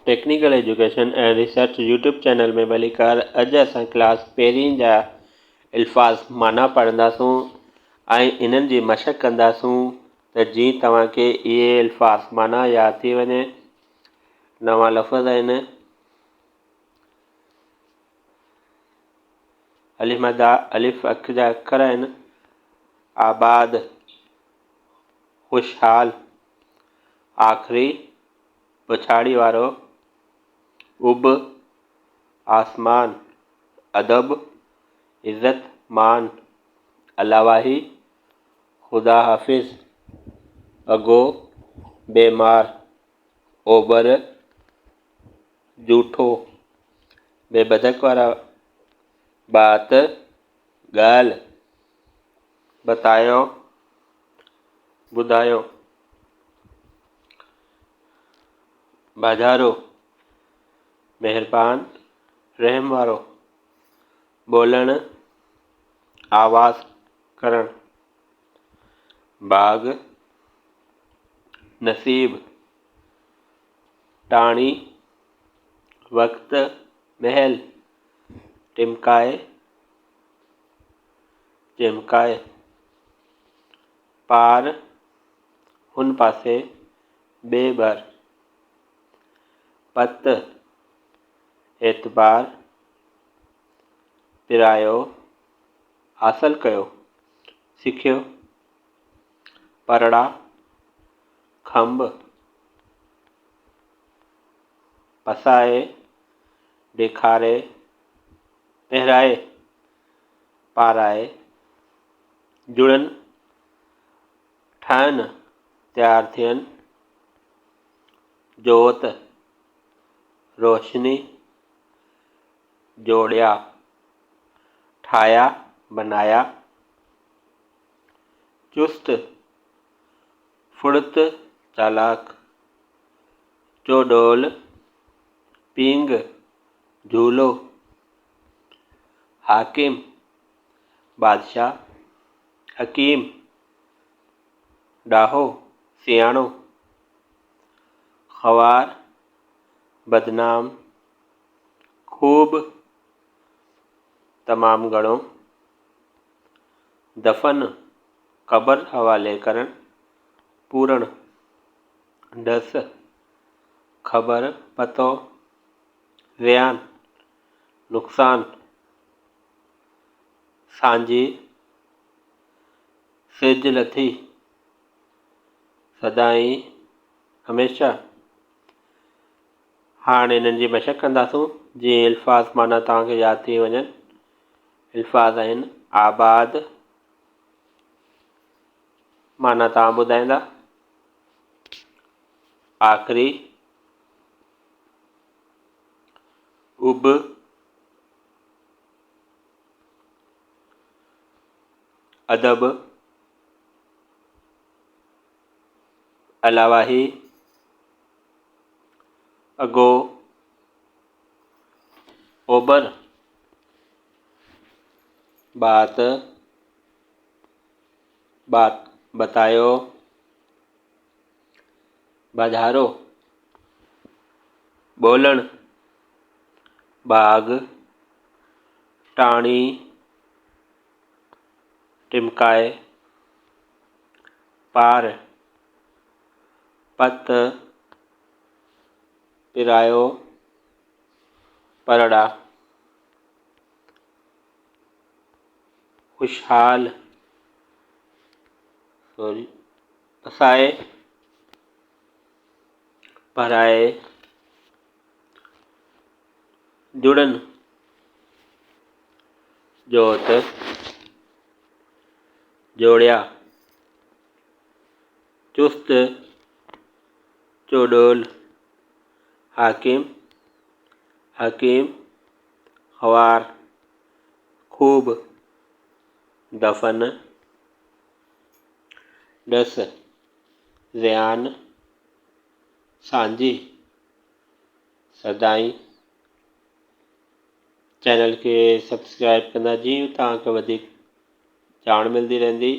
Technical education and research YouTube channel में भलीकार। अॼु असां क्लास पहिरीं जा अल्फाज़ माना पढ़ंदासूं ऐं इन्हनि जी मशक़ कंदासूं त जीअं तव्हांखे इहे अल्फाज़ माना यादि थी वञे। नवां लफ़्ज़ आहिनि। अलिफ मदा अलिफ अख जा अखर आहिनि। आबाद, खुशहाल, आख़िरी, पछाड़ी वारो, उब, आसमान, अदब, इज़्ज़त मान, अलावाही, खुदा हाफिज़, अगो, बेमार, ओबर, जूठो, बेबदक वारा, बात, ॻाल्हि, बतायो, ॿुधायो, बाज़ारो, मेहरबान, रहम वारो, बोलण, आवाज़ करण, बाग़, नसीब, टाणी, वक़्त, महल, टिमकाए, चिमकाए, पार, हुन पासे, बेबर, पत, एतबार, पिरायो, हासिल कयो, सिखियो, परड़ा, खंभ, पसाए, ॾेखारे, पहिराए, पाराए, जुड़नि, ठहनि, तैयार थियनि, जोत, रोशनी, जोड़िया, ठाया, बनाया, चुस्त, फुड़त, चालाक, चोडोल, पींग, झूलो, हाकिम, बादशाह, हकीम, डाहो, सियाणो, ख़वार, बदनाम, खूब, तमामु घणो, दफ़न, क़बर हवाले करणु, पूरण, डस, ख़बर, पतो, ज़ियान, नुक़सान, सांझी, सिज लथी, सदाई, हमेशा। हाणे इन्हनि जी मशक़ कंदासूं जीअं अल्फाज़ माना तव्हांखे यादि थी वञनि। अल्फाज़ आहिनि आबाद, माना तव्हां ॿुधाईंदा। आख़िरी, उब, अदब, अलावाही, अगो, ओबर, बात, बतायो, बाज़ारो, बोलण, बाग़, टाणी, टिमकाए, पार, पत, पिरायो, परड़ा, खुशहाल, पसाए, पराए, जुड़न, जोत, जोड़िया, चुस्त, चोडोल, हाकिम, हकीम, ख़वार, खूब, दफ़न, डस, ज़ियान, सांझी, सदाई। चैनल के सब्सक्राइब कंदा जीअं तव्हांखे वधीक ॼाण मिलंदी रहंदी।